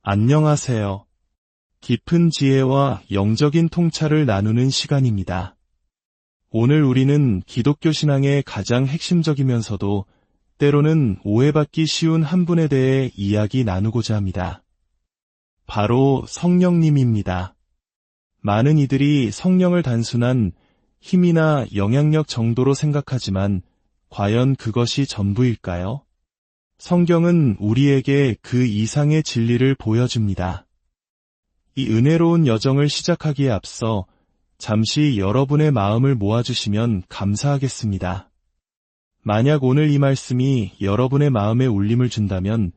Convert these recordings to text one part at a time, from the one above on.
안녕하세요. 깊은 지혜와 영적인 통찰을 나누는 시간입니다. 오늘 우리는 기독교 신앙의 가장 핵심적이면서도 때로는 오해받기 쉬운 한 분에 대해 이야기 나누고자 합니다. 바로 성령님입니다. 많은 이들이 성령을 단순한 힘이나 영향력 정도로 생각하지만 과연 그것이 전부일까요? 성경은 우리에게 그 이상의 진리를 보여줍니다. 이 은혜로운 여정을 시작하기에 앞서 잠시 여러분의 마음을 모아주시면 감사하겠습니다. 만약 오늘 이 말씀이 여러분의 마음에 울림을 준다면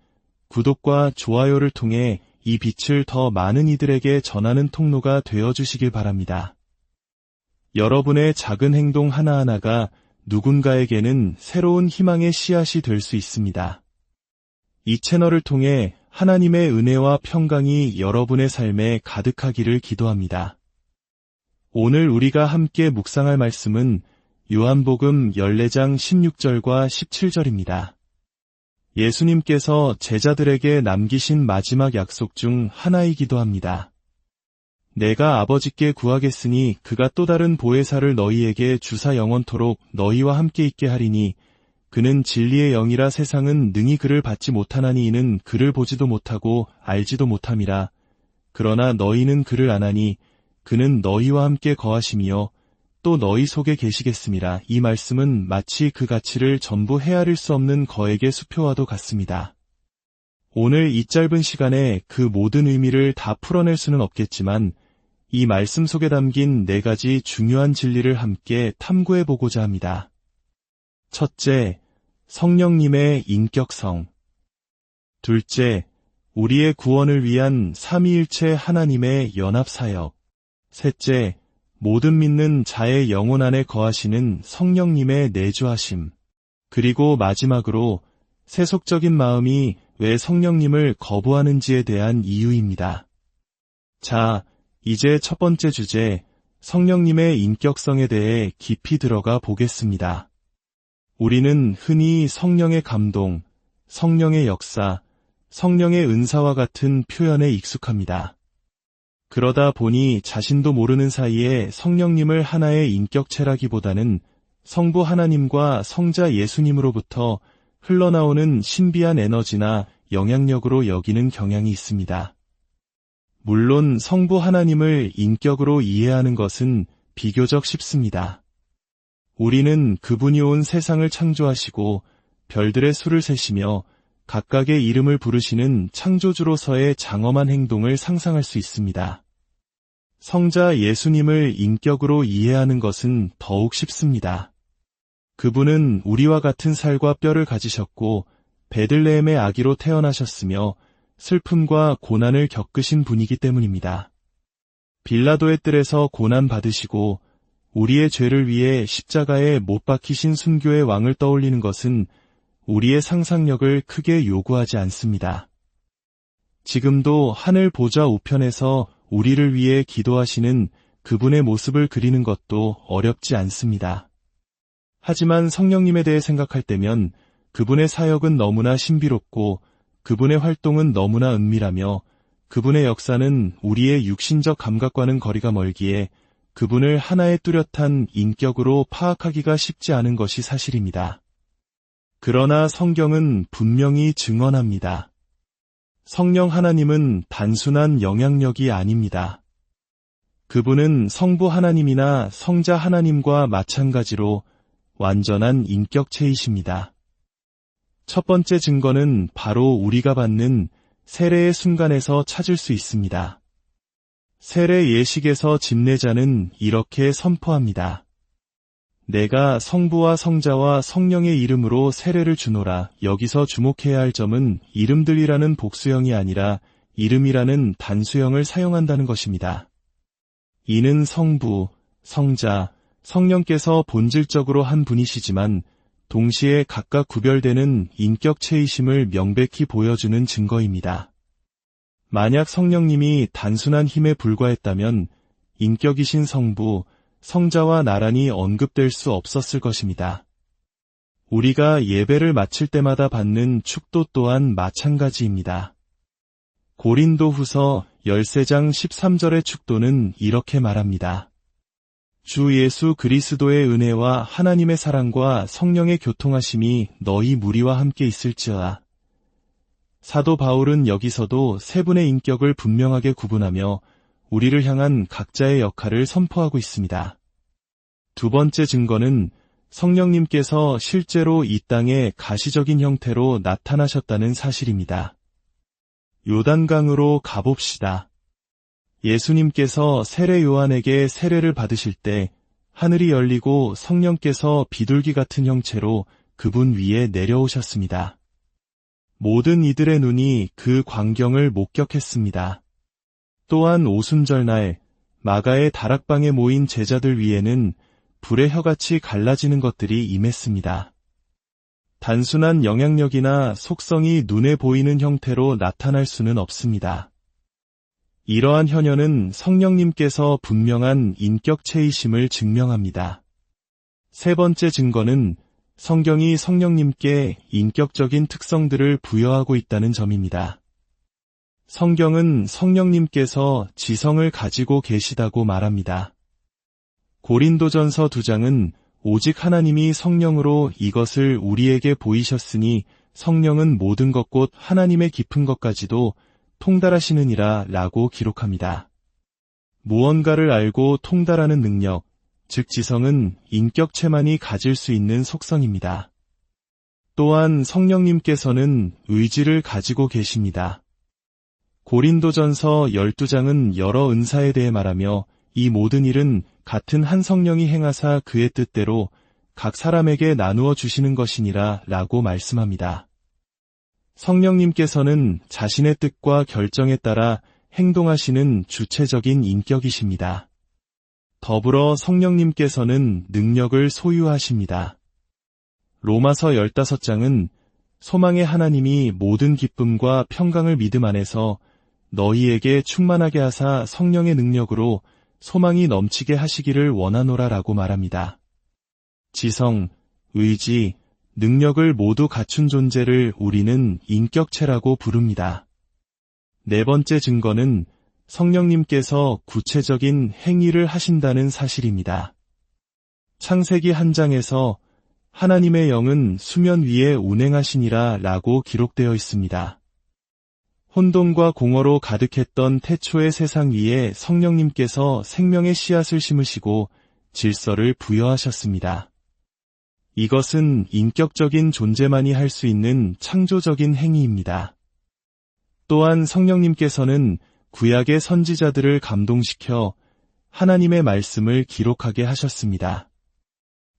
구독과 좋아요를 통해 이 빛을 더 많은 이들에게 전하는 통로가 되어주시길 바랍니다. 여러분의 작은 행동 하나하나가 누군가에게는 새로운 희망의 씨앗이 될 수 있습니다. 이 채널을 통해 하나님의 은혜와 평강이 여러분의 삶에 가득하기를 기도합니다. 오늘 우리가 함께 묵상할 말씀은 요한복음 14장 16절과 17절입니다. 예수님께서 제자들에게 남기신 마지막 약속 중 하나이기도 합니다. 내가 아버지께 구하겠으니 그가 또 다른 보혜사를 너희에게 주사 영원토록 너희와 함께 있게 하리니 그는 진리의 영이라 세상은 능히 그를 받지 못하나니 이는 그를 보지도 못하고 알지도 못함이라. 그러나 너희는 그를 아나니 그는 너희와 함께 거하심이요 또 너희 속에 계시겠음이라. 이 말씀은 마치 그 가치를 전부 헤아릴 수 없는 거액의 수표와도 같습니다. 오늘 이 짧은 시간에 그 모든 의미를 다 풀어낼 수는 없겠지만 이 말씀 속에 담긴 4가지 중요한 진리를 함께 탐구해보고자 합니다. 첫째, 성령님의 인격성. 둘째, 우리의 구원을 위한 삼위일체 하나님의 연합사역. 셋째, 모든 믿는 자의 영혼 안에 거하시는 성령님의 내주하심. 그리고 마지막으로 세속적인 마음이 왜 성령님을 거부하는지에 대한 이유입니다. 자, 이제 첫 번째 주제, 성령님의 인격성에 대해 깊이 들어가 보겠습니다. 우리는 흔히 성령의 감동, 성령의 역사, 성령의 은사와 같은 표현에 익숙합니다. 그러다 보니 자신도 모르는 사이에 성령님을 하나의 인격체라기보다는 성부 하나님과 성자 예수님으로부터 흘러나오는 신비한 에너지나 영향력으로 여기는 경향이 있습니다. 물론 성부 하나님을 인격으로 이해하는 것은 비교적 쉽습니다. 우리는 그분이 온 세상을 창조하시고 별들의 수를 세시며 각각의 이름을 부르시는 창조주로서의 장엄한 행동을 상상할 수 있습니다. 성자 예수님을 인격으로 이해하는 것은 더욱 쉽습니다. 그분은 우리와 같은 살과 뼈를 가지셨고 베들레헴의 아기로 태어나셨으며 슬픔과 고난을 겪으신 분이기 때문입니다. 빌라도의 뜰에서 고난받으시고 우리의 죄를 위해 십자가에 못 박히신 순교의 왕을 떠올리는 것은 우리의 상상력을 크게 요구하지 않습니다. 지금도 하늘 보좌 우편에서 우리를 위해 기도하시는 그분의 모습을 그리는 것도 어렵지 않습니다. 하지만 성령님에 대해 생각할 때면 그분의 사역은 너무나 신비롭고 그분의 활동은 너무나 은밀하며 그분의 역사는 우리의 육신적 감각과는 거리가 멀기에 그분을 하나의 뚜렷한 인격으로 파악하기가 쉽지 않은 것이 사실입니다. 그러나 성경은 분명히 증언합니다. 성령 하나님은 단순한 영향력이 아닙니다. 그분은 성부 하나님이나 성자 하나님과 마찬가지로 완전한 인격체이십니다. 첫 번째 증거는 바로 우리가 받는 세례의 순간에서 찾을 수 있습니다. 세례 예식에서 집례자는 이렇게 선포합니다. 내가 성부와 성자와 성령의 이름으로 세례를 주노라. 여기서 주목해야 할 점은 이름들이라는 복수형이 아니라 이름이라는 단수형을 사용한다는 것입니다. 이는 성부, 성자, 성령께서 본질적으로 한 분이시지만 동시에 각각 구별되는 인격체이심을 명백히 보여주는 증거입니다. 만약 성령님이 단순한 힘에 불과했다면 인격이신 성부, 성자와 나란히 언급될 수 없었을 것입니다. 우리가 예배를 마칠 때마다 받는 축도 또한 마찬가지입니다. 고린도후서 13장 13절의 축도는 이렇게 말합니다. 주 예수 그리스도의 은혜와 하나님의 사랑과 성령의 교통하심이 너희 무리와 함께 있을지어다. 사도 바울은 여기서도 세 분의 인격을 분명하게 구분하며 우리를 향한 각자의 역할을 선포하고 있습니다. 두 번째 증거는 성령님께서 실제로 이 땅에 가시적인 형태로 나타나셨다는 사실입니다. 요단강으로 가봅시다. 예수님께서 세례 요한에게 세례를 받으실 때 하늘이 열리고 성령께서 비둘기 같은 형체로 그분 위에 내려오셨습니다. 모든 이들의 눈이 그 광경을 목격했습니다. 또한 오순절날 마가의 다락방에 모인 제자들 위에는 불의 혀같이 갈라지는 것들이 임했습니다. 단순한 영향력이나 속성이 눈에 보이는 형태로 나타날 수는 없습니다. 이러한 현현은 성령님께서 분명한 인격체이심을 증명합니다. 세 번째 증거는 성경이 성령님께 인격적인 특성들을 부여하고 있다는 점입니다. 성경은 성령님께서 지성을 가지고 계시다고 말합니다. 고린도전서 2장은 오직 하나님이 성령으로 이것을 우리에게 보이셨으니 성령은 모든 것 곧 하나님의 깊은 것까지도 통달하시느니라 라고 기록합니다. 무언가를 알고 통달하는 능력, 즉 지성은 인격체만이 가질 수 있는 속성입니다. 또한 성령님께서는 의지를 가지고 계십니다. 고린도전서 12장은 여러 은사에 대해 말하며 이 모든 일은 같은 한 성령이 행하사 그의 뜻대로 각 사람에게 나누어 주시는 것이니라 라고 말씀합니다. 성령님께서는 자신의 뜻과 결정에 따라 행동하시는 주체적인 인격이십니다. 더불어 성령님께서는 능력을 소유하십니다. 로마서 15장은 소망의 하나님이 모든 기쁨과 평강을 믿음 안에서 너희에게 충만하게 하사 성령의 능력으로 소망이 넘치게 하시기를 원하노라 라고 말합니다. 지성, 의지, 능력을 모두 갖춘 존재를 우리는 인격체라고 부릅니다. 네 번째 증거는 성령님께서 구체적인 행위를 하신다는 사실입니다. 창세기 1장에서 하나님의 영은 수면 위에 운행하시니라 라고 기록되어 있습니다. 혼돈과 공허로 가득했던 태초의 세상 위에 성령님께서 생명의 씨앗을 심으시고 질서를 부여하셨습니다. 이것은 인격적인 존재만이 할 수 있는 창조적인 행위입니다. 또한 성령님께서는 구약의 선지자들을 감동시켜 하나님의 말씀을 기록하게 하셨습니다.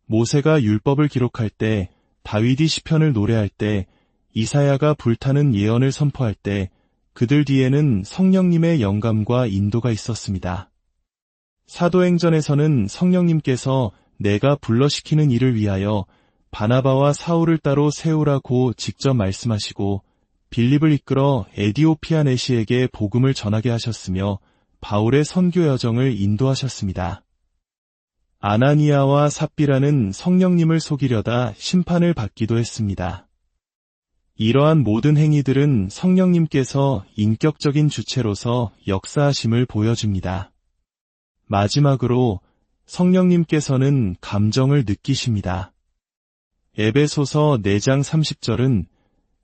모세가 율법을 기록할 때, 다윗이 시편을 노래할 때, 이사야가 불타는 예언을 선포할 때 그들 뒤에는 성령님의 영감과 인도가 있었습니다. 사도행전에서는 성령님께서 내가 불러시키는 일을 위하여 바나바와 사울을 따로 세우라고 직접 말씀하시고 빌립을 이끌어 에디오피아 내시에게 복음을 전하게 하셨으며 바울의 선교 여정을 인도하셨습니다. 아나니아와 삽비라는 성령님을 속이려다 심판을 받기도 했습니다. 이러한 모든 행위들은 성령님께서 인격적인 주체로서 역사하심을 보여줍니다. 마지막으로 성령님께서는 감정을 느끼십니다. 에베소서 4장 30절은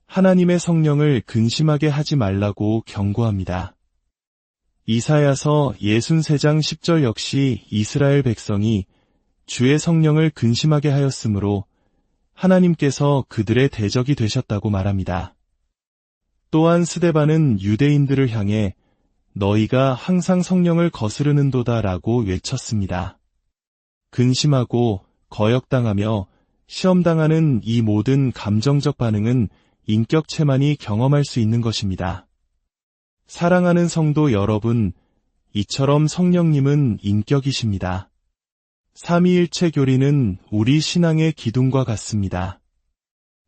하나님의 성령을 근심하게 하지 말라고 경고합니다. 이사야서 63장 10절 역시 이스라엘 백성이 주의 성령을 근심하게 하였으므로 하나님께서 그들의 대적이 되셨다고 말합니다. 또한 스데반은 유대인들을 향해 너희가 항상 성령을 거스르는도다 라고 외쳤습니다. 근심하고 거역당하며 시험당하는 이 모든 감정적 반응은 인격체만이 경험할 수 있는 것입니다. 사랑하는 성도 여러분, 이처럼 성령님은 인격이십니다. 삼위일체 교리는 우리 신앙의 기둥과 같습니다.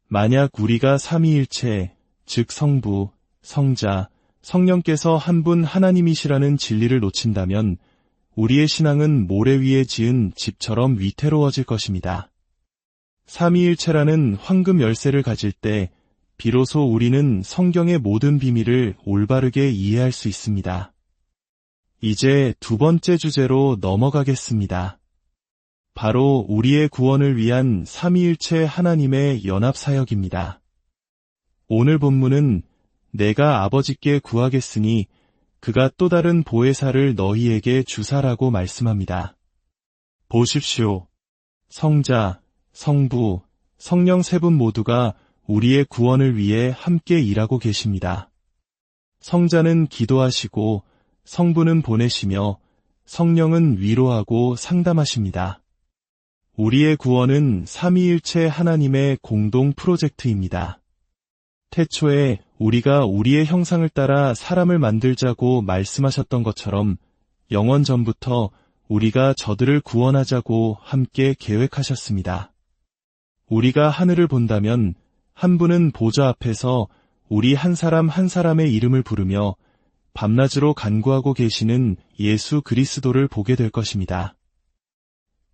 만약 우리가 삼위일체, 즉 성부, 성자, 성령께서 한 분 하나님이시라는 진리를 놓친다면 우리의 신앙은 모래 위에 지은 집처럼 위태로워질 것입니다. 삼위일체라는 황금 열쇠를 가질 때 비로소 우리는 성경의 모든 비밀을 올바르게 이해할 수 있습니다. 이제 두 번째 주제로 넘어가겠습니다. 바로 우리의 구원을 위한 삼위일체 하나님의 연합사역입니다. 오늘 본문은 내가 아버지께 구하겠으니 그가 또 다른 보혜사를 너희에게 주사라고 말씀합니다. 보십시오. 성자, 성부, 성령 세 분 모두가 우리의 구원을 위해 함께 일하고 계십니다. 성자는 기도하시고 성부는 보내시며 성령은 위로하고 상담하십니다. 우리의 구원은 삼위일체 하나님의 공동 프로젝트입니다. 태초에 우리가 우리의 형상을 따라 사람을 만들자고 말씀하셨던 것처럼 영원 전부터 우리가 저들을 구원하자고 함께 계획하셨습니다. 우리가 하늘을 본다면 한 분은 보좌 앞에서 우리 한 사람 한 사람의 이름을 부르며 밤낮으로 간구하고 계시는 예수 그리스도를 보게 될 것입니다.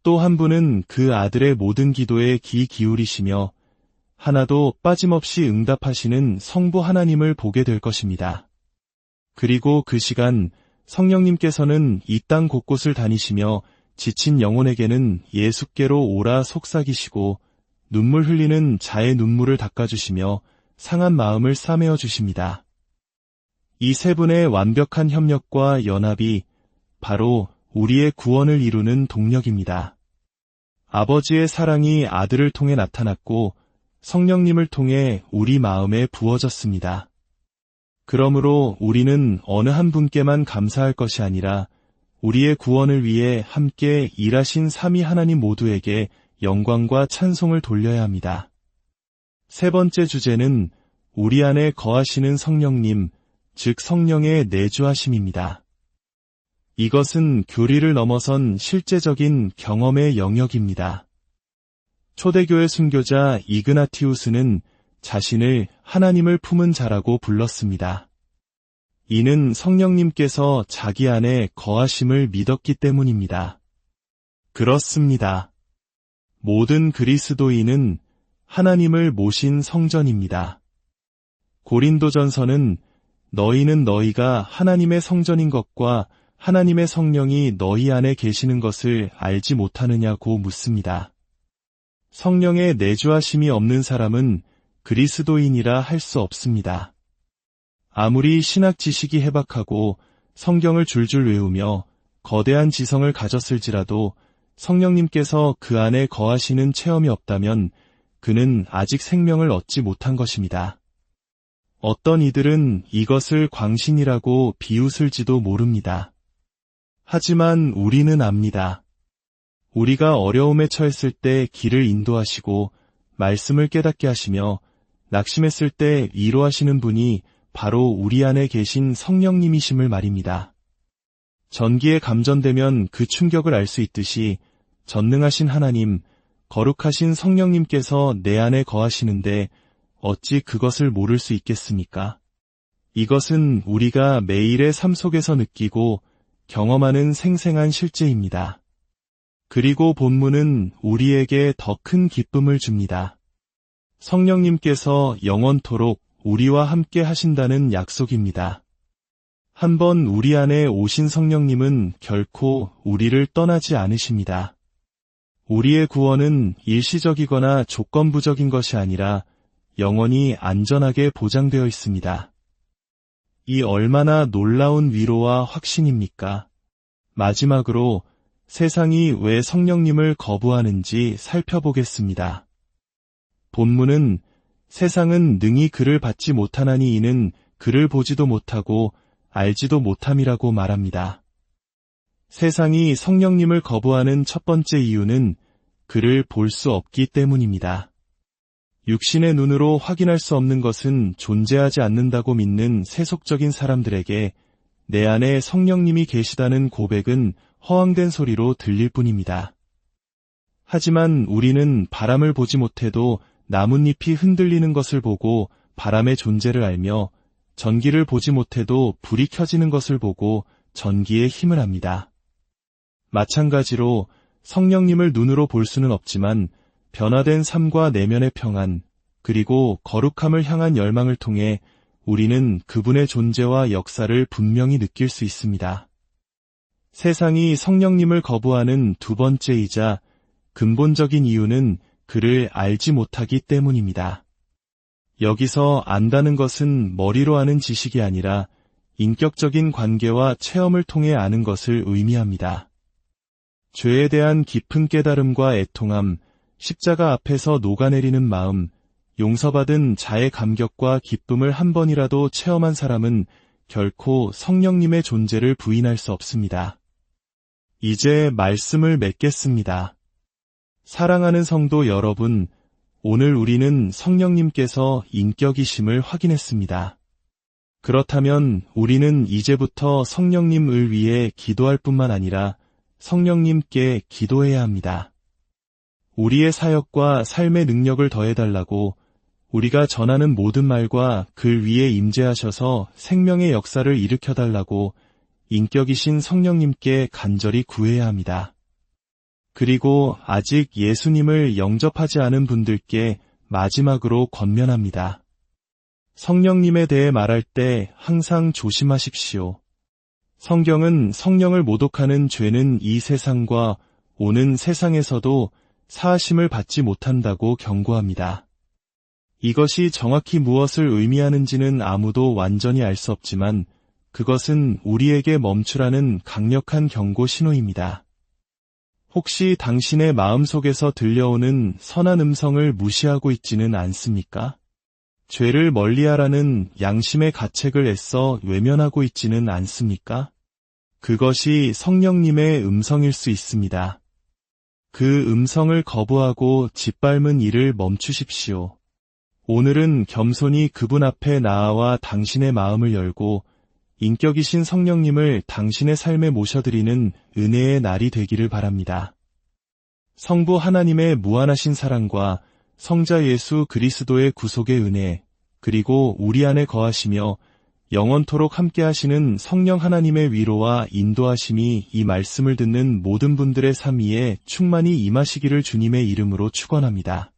또 한 분은 그 아들의 모든 기도에 귀 기울이시며 하나도 빠짐없이 응답하시는 성부 하나님을 보게 될 것입니다. 그리고 그 시간 성령님께서는 이 땅 곳곳을 다니시며 지친 영혼에게는 예수께로 오라 속삭이시고 눈물 흘리는 자의 눈물을 닦아주시며 상한 마음을 싸매어 주십니다. 이 세 분의 완벽한 협력과 연합이 바로 우리의 구원을 이루는 동력입니다. 아버지의 사랑이 아들을 통해 나타났고 성령님을 통해 우리 마음에 부어졌습니다. 그러므로 우리는 어느 한 분께만 감사할 것이 아니라 우리의 구원을 위해 함께 일하신 삼위 하나님 모두에게 영광과 찬송을 돌려야 합니다. 세 번째 주제는 우리 안에 거하시는 성령님, 즉 성령의 내주하심입니다. 이것은 교리를 넘어선 실제적인 경험의 영역입니다. 초대교회 순교자 이그나티우스는 자신을 하나님을 품은 자라고 불렀습니다. 이는 성령님께서 자기 안에 거하심을 믿었기 때문입니다. 그렇습니다. 모든 그리스도인은 하나님을 모신 성전입니다. 고린도전서는 너희는 너희가 하나님의 성전인 것과 하나님의 성령이 너희 안에 계시는 것을 알지 못하느냐고 묻습니다. 성령의 내주하심이 없는 사람은 그리스도인이라 할 수 없습니다. 아무리 신학 지식이 해박하고 성경을 줄줄 외우며 거대한 지성을 가졌을지라도 성령님께서 그 안에 거하시는 체험이 없다면 그는 아직 생명을 얻지 못한 것입니다. 어떤 이들은 이것을 광신이라고 비웃을지도 모릅니다. 하지만 우리는 압니다. 우리가 어려움에 처했을 때 길을 인도하시고 말씀을 깨닫게 하시며 낙심했을 때 위로하시는 분이 바로 우리 안에 계신 성령님이심을 말입니다. 전기에 감전되면 그 충격을 알 수 있듯이 전능하신 하나님, 거룩하신 성령님께서 내 안에 거하시는데 어찌 그것을 모를 수 있겠습니까? 이것은 우리가 매일의 삶 속에서 느끼고 경험하는 생생한 실제입니다. 그리고 본문은 우리에게 더 큰 기쁨을 줍니다. 성령님께서 영원토록 우리와 함께 하신다는 약속입니다. 한번 우리 안에 오신 성령님은 결코 우리를 떠나지 않으십니다. 우리의 구원은 일시적이거나 조건부적인 것이 아니라 영원히 안전하게 보장되어 있습니다. 이 얼마나 놀라운 위로와 확신입니까? 마지막으로 세상이 왜 성령님을 거부하는지 살펴보겠습니다. 본문은 세상은 능히 그를 받지 못하나니 이는 그를 보지도 못하고 알지도 못함이라고 말합니다. 세상이 성령님을 거부하는 첫 번째 이유는 그를 볼 수 없기 때문입니다. 육신의 눈으로 확인할 수 없는 것은 존재하지 않는다고 믿는 세속적인 사람들에게 내 안에 성령님이 계시다는 고백은 허황된 소리로 들릴 뿐입니다. 하지만 우리는 바람을 보지 못해도 나뭇잎이 흔들리는 것을 보고 바람의 존재를 알며 전기를 보지 못해도 불이 켜지는 것을 보고 전기의 힘을 압니다. 마찬가지로 성령님을 눈으로 볼 수는 없지만 변화된 삶과 내면의 평안, 그리고 거룩함을 향한 열망을 통해 우리는 그분의 존재와 역사를 분명히 느낄 수 있습니다. 세상이 성령님을 거부하는 두 번째이자 근본적인 이유는 그를 알지 못하기 때문입니다. 여기서 안다는 것은 머리로 아는 지식이 아니라 인격적인 관계와 체험을 통해 아는 것을 의미합니다. 죄에 대한 깊은 깨달음과 애통함, 십자가 앞에서 녹아내리는 마음, 용서받은 자의 감격과 기쁨을 한 번이라도 체험한 사람은 결코 성령님의 존재를 부인할 수 없습니다. 이제 말씀을 맺겠습니다. 사랑하는 성도 여러분, 오늘 우리는 성령님께서 인격이심을 확인했습니다. 그렇다면 우리는 이제부터 성령님을 위해 기도할 뿐만 아니라 성령님께 기도해야 합니다. 우리의 사역과 삶의 능력을 더해달라고 우리가 전하는 모든 말과 글 위에 임재하셔서 생명의 역사를 일으켜달라고 인격이신 성령님께 간절히 구해야 합니다. 그리고 아직 예수님을 영접하지 않은 분들께 마지막으로 권면합니다. 성령님에 대해 말할 때 항상 조심하십시오. 성경은 성령을 모독하는 죄는 이 세상과 오는 세상에서도 사하심을 받지 못한다고 경고합니다. 이것이 정확히 무엇을 의미하는지는 아무도 완전히 알 수 없지만 그것은 우리에게 멈추라는 강력한 경고 신호입니다. 혹시 당신의 마음속에서 들려오는 선한 음성을 무시하고 있지는 않습니까? 죄를 멀리하라는 양심의 가책을 애써 외면하고 있지는 않습니까? 그것이 성령님의 음성일 수 있습니다. 그 음성을 거부하고 짓밟은 일을 멈추십시오. 오늘은 겸손히 그분 앞에 나아와 당신의 마음을 열고 인격이신 성령님을 당신의 삶에 모셔드리는 은혜의 날이 되기를 바랍니다. 성부 하나님의 무한하신 사랑과 성자 예수 그리스도의 구속의 은혜, 그리고 우리 안에 거하시며 영원토록 함께하시는 성령 하나님의 위로와 인도하심이 이 말씀을 듣는 모든 분들의 삶 위에 충만히 임하시기를 주님의 이름으로 축원합니다.